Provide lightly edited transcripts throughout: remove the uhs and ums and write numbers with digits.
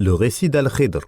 Le récit d'Al-Khidr.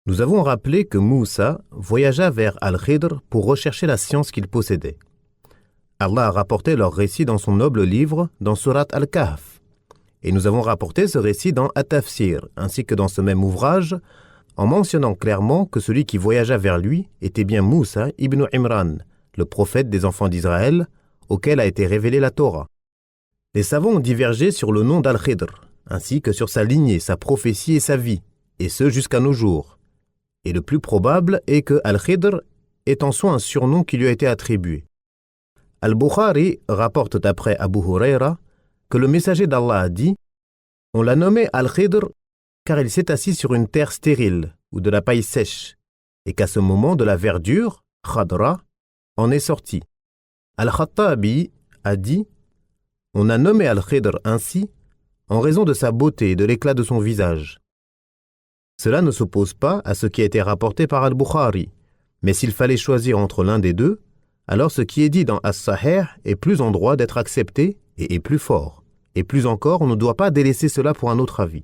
Nous avons rappelé que Moussa voyagea vers Al-Khidr pour rechercher la science qu'il possédait. Allah a rapporté leur récit dans son noble livre, dans Surat Al-Kahf. Et nous avons rapporté ce récit dans At-Tafsir, ainsi que dans ce même ouvrage, en mentionnant clairement que celui qui voyagea vers lui était bien Moussa ibn Imran, le prophète des enfants d'Israël, auquel a été révélée la Torah. Les savants ont divergé sur le nom d'Al-Khidr, ainsi que sur sa lignée, sa prophétie et sa vie, et ce jusqu'à nos jours. Et le plus probable est que Al-Khidr est en soi un surnom qui lui a été attribué. Al-Bukhari rapporte d'après Abu Huraira que le messager d'Allah a dit « On l'a nommé Al-Khidr car il s'est assis sur une terre stérile ou de la paille sèche, et qu'à ce moment de la verdure, Khadra, en est sorti. » Al-Khattabi a dit « On a nommé Al-Khidr ainsi en raison de sa beauté et de l'éclat de son visage. » Cela ne s'oppose pas à ce qui a été rapporté par Al-Bukhari, mais s'il fallait choisir entre l'un des deux, alors ce qui est dit dans As-Sahih est plus en droit d'être accepté et est plus fort. Et plus encore, on ne doit pas délaisser cela pour un autre avis.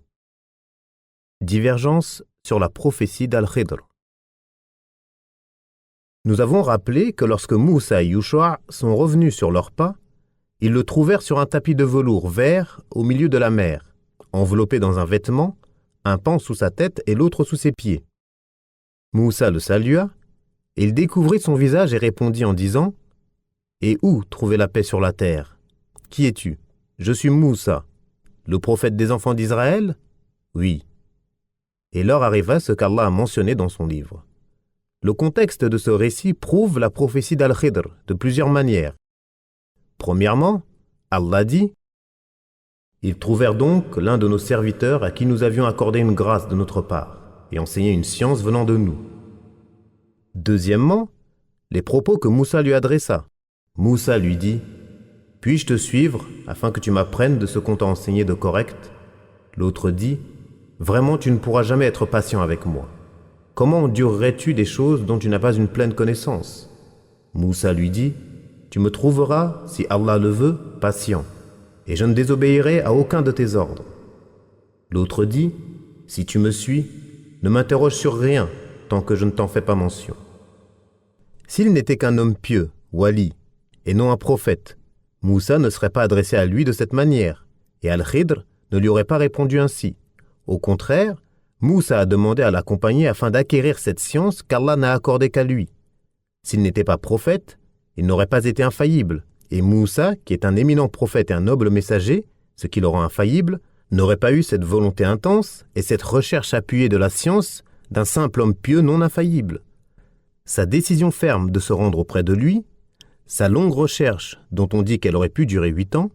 Divergence sur la prophétie d'Al-Khidr. Nous avons rappelé que lorsque Moussa et Yushua sont revenus sur leurs pas, ils le trouvèrent sur un tapis de velours vert au milieu de la mer, enveloppé dans un vêtement, un pan sous sa tête et l'autre sous ses pieds. Moussa le salua, et il découvrit son visage et répondit en disant « Et où trouver la paix sur la terre? Qui es-tu? Je suis Moussa, le prophète des enfants d'Israël? Oui. » Et leur arriva ce qu'Allah a mentionné dans son livre. Le contexte de ce récit prouve la prophétie d'Al-Khidr de plusieurs manières. Premièrement, Allah dit « Ils trouvèrent donc l'un de nos serviteurs à qui nous avions accordé une grâce de notre part et enseigné une science venant de nous. » Deuxièmement, les propos que Moussa lui adressa. Moussa lui dit « Puis-je te suivre afin que tu m'apprennes de ce qu'on t'a enseigné de correct ?» L'autre dit « Vraiment tu ne pourras jamais être patient avec moi. Comment endurerais-tu des choses dont tu n'as pas une pleine connaissance ?» Moussa lui dit « Tu me trouveras, si Allah le veut, patient, et je ne désobéirai à aucun de tes ordres. » L'autre dit « Si tu me suis, ne m'interroge sur rien tant que je ne t'en fais pas mention. » S'il n'était qu'un homme pieux, wali, et non un prophète, Moussa ne serait pas adressé à lui de cette manière, et Al-Khidr ne lui aurait pas répondu ainsi. Au contraire, Moussa a demandé à l'accompagner afin d'acquérir cette science qu'Allah n'a accordée qu'à lui. S'il n'était pas prophète, il n'aurait pas été infaillible, et Moussa, qui est un éminent prophète et un noble messager, ce qui le rend infaillible, n'aurait pas eu cette volonté intense et cette recherche appuyée de la science d'un simple homme pieux non infaillible. Sa décision ferme de se rendre auprès de lui, sa longue recherche dont on dit qu'elle aurait pu durer 8 ans,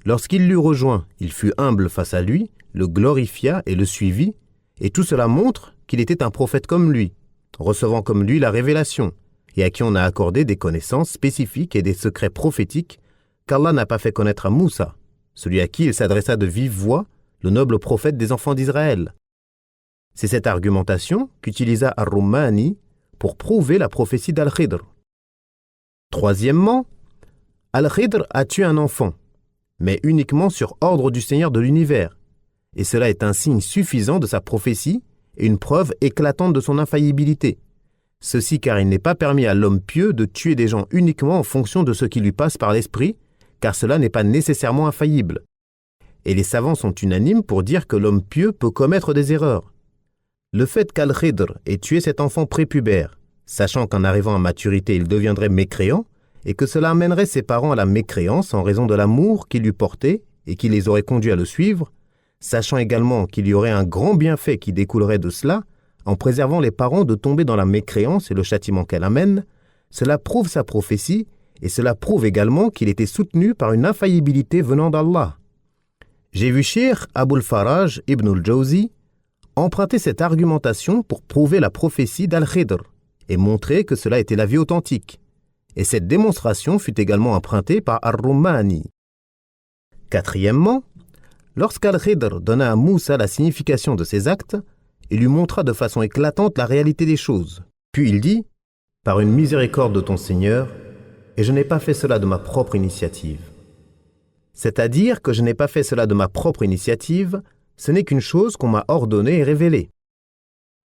lorsqu'il l'eut rejoint, il fut humble face à lui, le glorifia et le suivit, et tout cela montre qu'il était un prophète comme lui, recevant comme lui la révélation, et à qui on a accordé des connaissances spécifiques et des secrets prophétiques qu'Allah n'a pas fait connaître à Moussa, celui à qui il s'adressa de vive voix, le noble prophète des enfants d'Israël. C'est cette argumentation qu'utilisa Ar-Rumani pour prouver la prophétie d'Al-Khidr. Troisièmement, Al-Khidr a tué un enfant, mais uniquement sur ordre du Seigneur de l'univers, et cela est un signe suffisant de sa prophétie et une preuve éclatante de son infaillibilité. Ceci car il n'est pas permis à l'homme pieux de tuer des gens uniquement en fonction de ce qui lui passe par l'esprit, car cela n'est pas nécessairement infaillible. Et les savants sont unanimes pour dire que l'homme pieux peut commettre des erreurs. Le fait qu'Al-Khidr ait tué cet enfant prépubère, sachant qu'en arrivant à maturité il deviendrait mécréant, et que cela amènerait ses parents à la mécréance en raison de l'amour qu'il lui portait et qui les aurait conduits à le suivre, sachant également qu'il y aurait un grand bienfait qui découlerait de cela, en préservant les parents de tomber dans la mécréance et le châtiment qu'elle amène, cela prouve sa prophétie et cela prouve également qu'il était soutenu par une infaillibilité venant d'Allah. J'ai vu Cheikh Abul Faraj ibn al-Jawzi emprunter cette argumentation pour prouver la prophétie d'Al-Khidr et montrer que cela était la vie authentique. Et cette démonstration fut également empruntée par Ar-Rumani. Quatrièmement, lorsqu'Al-Khidr donna à Moussa la signification de ses actes, il lui montra de façon éclatante la réalité des choses. Puis il dit « Par une miséricorde de ton Seigneur, et je n'ai pas fait cela de ma propre initiative. » C'est-à-dire que je n'ai pas fait cela de ma propre initiative, ce n'est qu'une chose qu'on m'a ordonnée et révélée.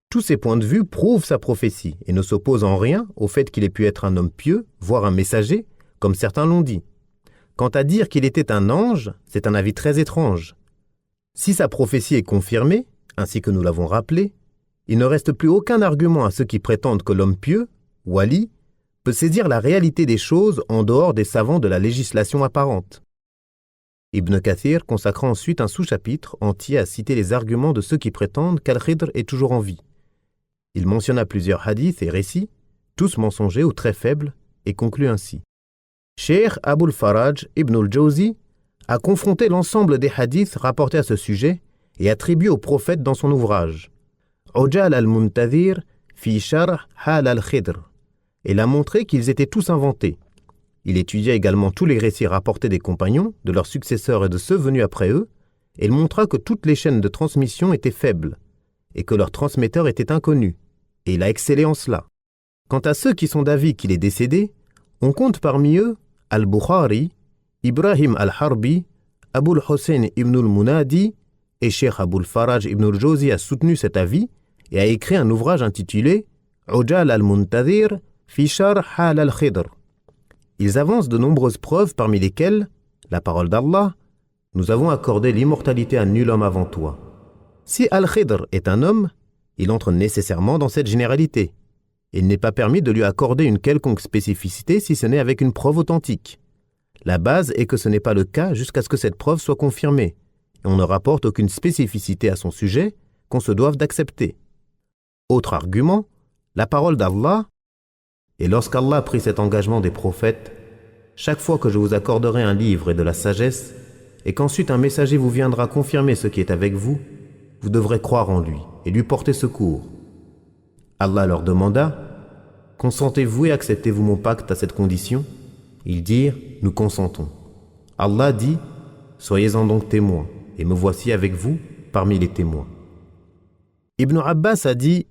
Tous ces points de vue prouvent sa prophétie et ne s'opposent en rien au fait qu'il ait pu être un homme pieux, voire un messager, comme certains l'ont dit. Quant à dire qu'il était un ange, c'est un avis très étrange. Si sa prophétie est confirmée, ainsi que nous l'avons rappelé, il ne reste plus aucun argument à ceux qui prétendent que l'homme pieux, wali, peut saisir la réalité des choses en dehors des savants de la législation apparente. Ibn Kathir consacra ensuite un sous-chapitre entier à citer les arguments de ceux qui prétendent qu'Al-Khidr est toujours en vie. Il mentionna plusieurs hadiths et récits, tous mensongers ou très faibles, et conclut ainsi. Cheikh Abul Faraj ibn al-Jawzi a confronté l'ensemble des hadiths rapportés à ce sujet et attribués au prophète dans son ouvrage Ujal al-Muntadhir fi Sharh Hal al-Khidr, et l'a montré qu'ils étaient tous inventés. Il étudia également tous les récits rapportés des compagnons, de leurs successeurs et de ceux venus après eux, et il montra que toutes les chaînes de transmission étaient faibles, et que leurs transmetteurs étaient inconnus, et il a excellé en cela. Quant à ceux qui sont d'avis qu'il est décédé, on compte parmi eux Al-Bukhari, Ibrahim al-Harbi, Abul Hussein ibn al-Munadi, et Cheikh Abul Faraj ibn al-Jawzi a soutenu cet avis et a écrit un ouvrage intitulé Ujal al-Muntadhir fi Sharh Hal al-Khidr. Ils avancent de nombreuses preuves parmi lesquelles, la parole d'Allah, nous avons accordé l'immortalité à nul homme avant toi. Si Al-Khidr est un homme, il entre nécessairement dans cette généralité. Il n'est pas permis de lui accorder une quelconque spécificité si ce n'est avec une preuve authentique. La base est que ce n'est pas le cas jusqu'à ce que cette preuve soit confirmée, et on ne rapporte aucune spécificité à son sujet qu'on se doive d'accepter. Autre argument, la parole d'Allah, et lorsqu'Allah prit cet engagement des prophètes, chaque fois que je vous accorderai un livre et de la sagesse, et qu'ensuite un messager vous viendra confirmer ce qui est avec vous, vous devrez croire en lui et lui porter secours. Allah leur demanda, « Consentez-vous et acceptez-vous mon pacte à cette condition ?» Ils dirent, « Nous consentons. » Allah dit, « Soyez-en donc témoins, et me voici avec vous parmi les témoins. » Ibn Abbas a dit,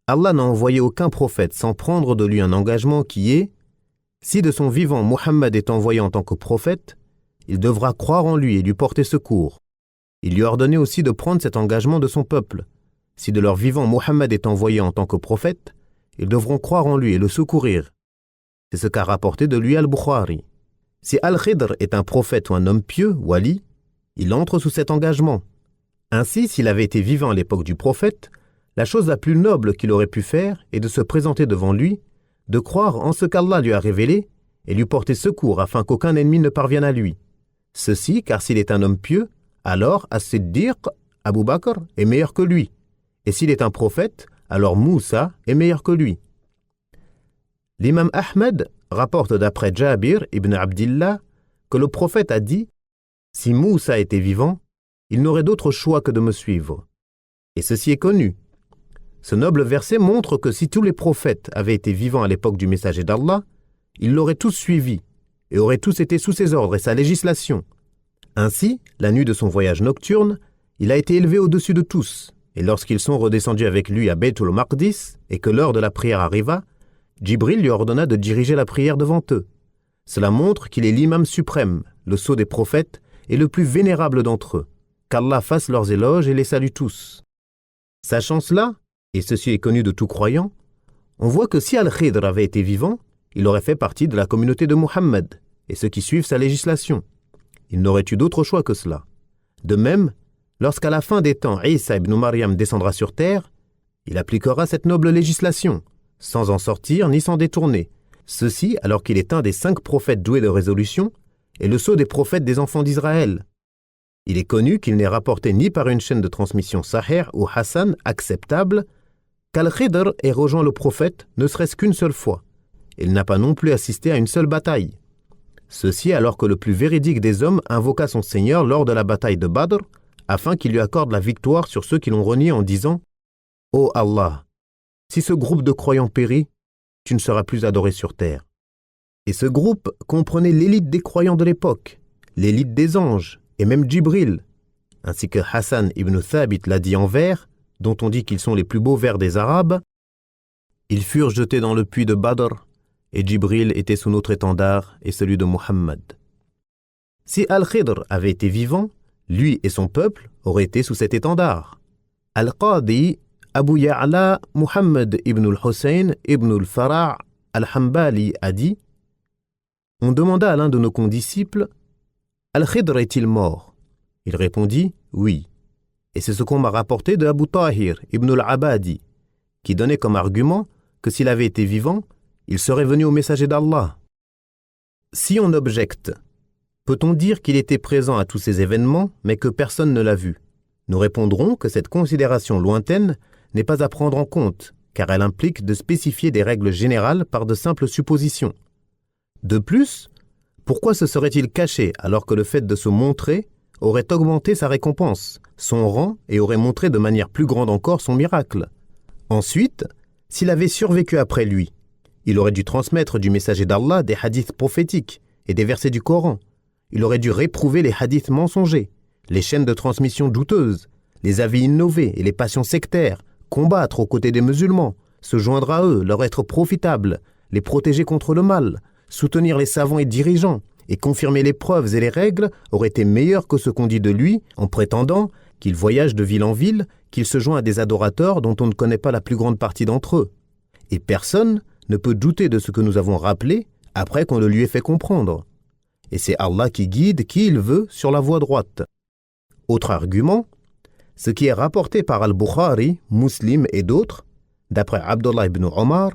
Allah n'a envoyé aucun prophète sans prendre de lui un engagement qui est « Si de son vivant Muhammad est envoyé en tant que prophète, il devra croire en lui et lui porter secours. Il lui a ordonné aussi de prendre cet engagement de son peuple. Si de leur vivant Muhammad est envoyé en tant que prophète, ils devront croire en lui et le secourir. » C'est ce qu'a rapporté de lui Al-Bukhari. Si Al-Khidr est un prophète ou un homme pieux, wali, il entre sous cet engagement. Ainsi, s'il avait été vivant à l'époque du prophète, la chose la plus noble qu'il aurait pu faire est de se présenter devant lui, de croire en ce qu'Allah lui a révélé et lui porter secours afin qu'aucun ennemi ne parvienne à lui. Ceci, car s'il est un homme pieux, alors As-Siddiq, Abu Bakr, est meilleur que lui. Et s'il est un prophète, alors Moussa est meilleur que lui. L'imam Ahmed rapporte d'après Jabir ibn Abdillah que le prophète a dit « Si Moussa était vivant, il n'aurait d'autre choix que de me suivre. » Et ceci est connu. Ce noble verset montre que si tous les prophètes avaient été vivants à l'époque du messager d'Allah, ils l'auraient tous suivi et auraient tous été sous ses ordres et sa législation. Ainsi, la nuit de son voyage nocturne, il a été élevé au-dessus de tous, et lorsqu'ils sont redescendus avec lui à Baytul Maqdis et que l'heure de la prière arriva, Jibril lui ordonna de diriger la prière devant eux. Cela montre qu'il est l'imam suprême, le sceau des prophètes et le plus vénérable d'entre eux. Qu'Allah fasse leurs éloges et les salue tous. Sachant cela, et ceci est connu de tout croyant, on voit que si Al-Khidr avait été vivant, il aurait fait partie de la communauté de Muhammad et ceux qui suivent sa législation. Il n'aurait eu d'autre choix que cela. De même, lorsqu'à la fin des temps, Isa ibn Maryam descendra sur terre, il appliquera cette noble législation, sans en sortir ni s'en détourner. Ceci alors qu'il est un des 5 prophètes doués de résolution et le sceau des prophètes des enfants d'Israël. Il est connu qu'il n'est rapporté ni par une chaîne de transmission Sahih ou Hassan acceptable qu'Al-Khidr ait rejoint le prophète ne serait-ce qu'une seule fois. Il n'a pas non plus assisté à une seule bataille. Ceci alors que le plus véridique des hommes invoqua son Seigneur lors de la bataille de Badr afin qu'il lui accorde la victoire sur ceux qui l'ont renié en disant « Ô Allah, si ce groupe de croyants périt, tu ne seras plus adoré sur terre. » Et ce groupe comprenait l'élite des croyants de l'époque, l'élite des anges, et même Jibril, ainsi que Hassan ibn Thabit l'a dit en vers, dont on dit qu'ils sont les plus beaux vers des Arabes. Ils furent jetés dans le puits de Badr, et Jibril était sous notre étendard et celui de Muhammad. Si Al-Khidr avait été vivant, lui et son peuple auraient été sous cet étendard. Al-Qadi Abu Ya'la Muhammad ibn al-Hussein ibn al-Fara' al-Hanbali a dit: On demanda à l'un de nos condisciples: Al-Khidr est-il mort? Il répondit: Oui. Et c'est ce qu'on m'a rapporté de Abu Tahir ibn al-Abadi, qui donnait comme argument que s'il avait été vivant, il serait venu au messager d'Allah. Si on objecte, peut-on dire qu'il était présent à tous ces événements, mais que personne ne l'a vu? Nous répondrons que cette considération lointaine n'est pas à prendre en compte, car elle implique de spécifier des règles générales par de simples suppositions. De plus, pourquoi se serait-il caché alors que le fait de se montrer aurait augmenté sa récompense, son rang et aurait montré de manière plus grande encore son miracle? Ensuite, s'il avait survécu après lui, il aurait dû transmettre du messager d'Allah des hadiths prophétiques et des versets du Coran. Il aurait dû réprouver les hadiths mensongers, les chaînes de transmission douteuses, les avis innovés et les passions sectaires, combattre aux côtés des musulmans, se joindre à eux, leur être profitable, les protéger contre le mal, soutenir les savants et dirigeants, et confirmer les preuves et les règles aurait été meilleur que ce qu'on dit de lui en prétendant qu'il voyage de ville en ville, qu'il se joint à des adorateurs dont on ne connaît pas la plus grande partie d'entre eux. Et personne ne peut douter de ce que nous avons rappelé après qu'on le lui ait fait comprendre. Et c'est Allah qui guide qui il veut sur la voie droite. Autre argument, ce qui est rapporté par Al-Bukhari, Muslim et d'autres, d'après Abdullah ibn Omar,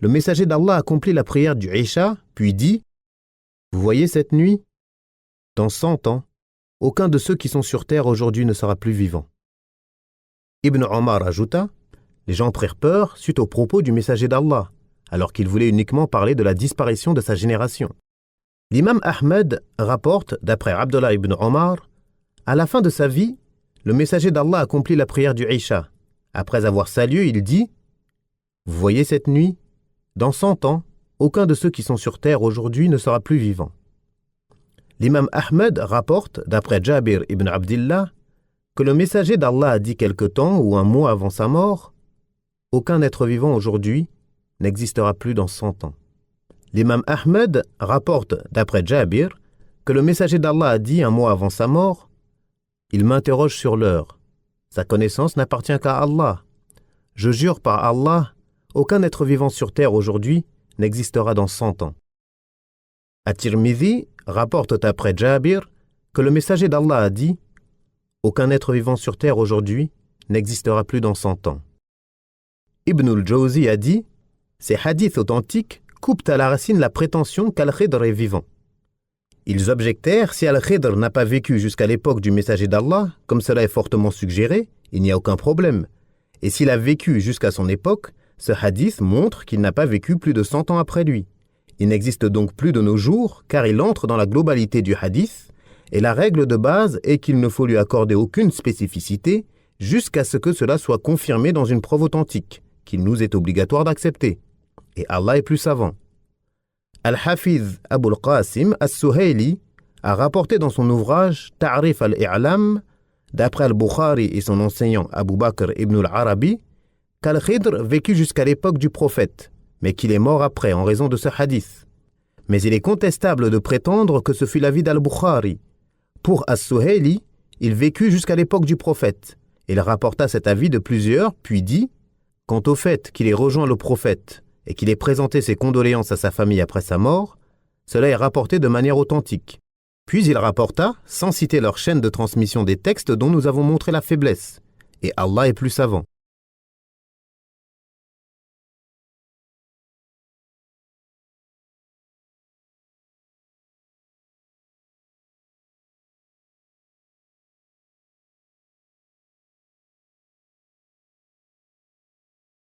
le messager d'Allah accomplit la prière du Isha, puis dit: Vous voyez cette nuit? Dans 100 ans, aucun de ceux qui sont sur terre aujourd'hui ne sera plus vivant. Ibn Omar ajouta: Les gens prirent peur suite aux propos du messager d'Allah, alors qu'il voulait uniquement parler de la disparition de sa génération. L'imam Ahmed rapporte, d'après Abdullah ibn Omar, à la fin de sa vie, le messager d'Allah accomplit la prière du Isha. Après avoir salué, il dit: Vous voyez cette nuit? Dans 100 ans, aucun de ceux qui sont sur terre aujourd'hui ne sera plus vivant. L'imam Ahmed rapporte, d'après Jabir ibn Abdillah, que le messager d'Allah a dit quelque temps ou un mois avant sa mort: Aucun être vivant aujourd'hui n'existera plus dans 100 ans. L'imam Ahmed rapporte, d'après Jabir, que le messager d'Allah a dit un mois avant sa mort: Il m'interroge sur l'heure. Sa connaissance n'appartient qu'à Allah. Je jure par Allah, aucun être vivant sur terre aujourd'hui n'existera dans 100 ans. At-Tirmidhi rapporte d'après Jabir que le messager d'Allah a dit: Aucun être vivant sur terre aujourd'hui n'existera plus dans 100 ans. Ibn al-Jawzi a dit: Ces hadiths authentiques coupent à la racine la prétention qu'Al-Khidr est vivant. Ils objectèrent: si Al-Khidr n'a pas vécu jusqu'à l'époque du messager d'Allah, comme cela est fortement suggéré, il n'y a aucun problème. Et s'il a vécu jusqu'à son époque, ce hadith montre qu'il n'a pas vécu plus de 100 ans après lui. Il n'existe donc plus de nos jours, car il entre dans la globalité du hadith, et la règle de base est qu'il ne faut lui accorder aucune spécificité jusqu'à ce que cela soit confirmé dans une preuve authentique, qu'il nous est obligatoire d'accepter. Et Allah est plus savant. Al-Hafiz Abul Qasim As-Suhayli a rapporté dans son ouvrage Ta'rif al-I'lam, d'après Al-Bukhari et son enseignant Abu Bakr ibn al-Arabi, qu'Al-Khidr vécut jusqu'à l'époque du prophète, mais qu'il est mort après en raison de ce hadith. Mais il est contestable de prétendre que ce fut l'avis d'Al-Bukhari. Pour As-Suhayli, il vécut jusqu'à l'époque du prophète. Il rapporta cet avis de plusieurs, puis dit: Quant au fait qu'il ait rejoint le prophète et qu'il ait présenté ses condoléances à sa famille après sa mort, cela est rapporté de manière authentique. Puis il rapporta, sans citer leur chaîne de transmission des textes dont nous avons montré la faiblesse, et Allah est plus savant.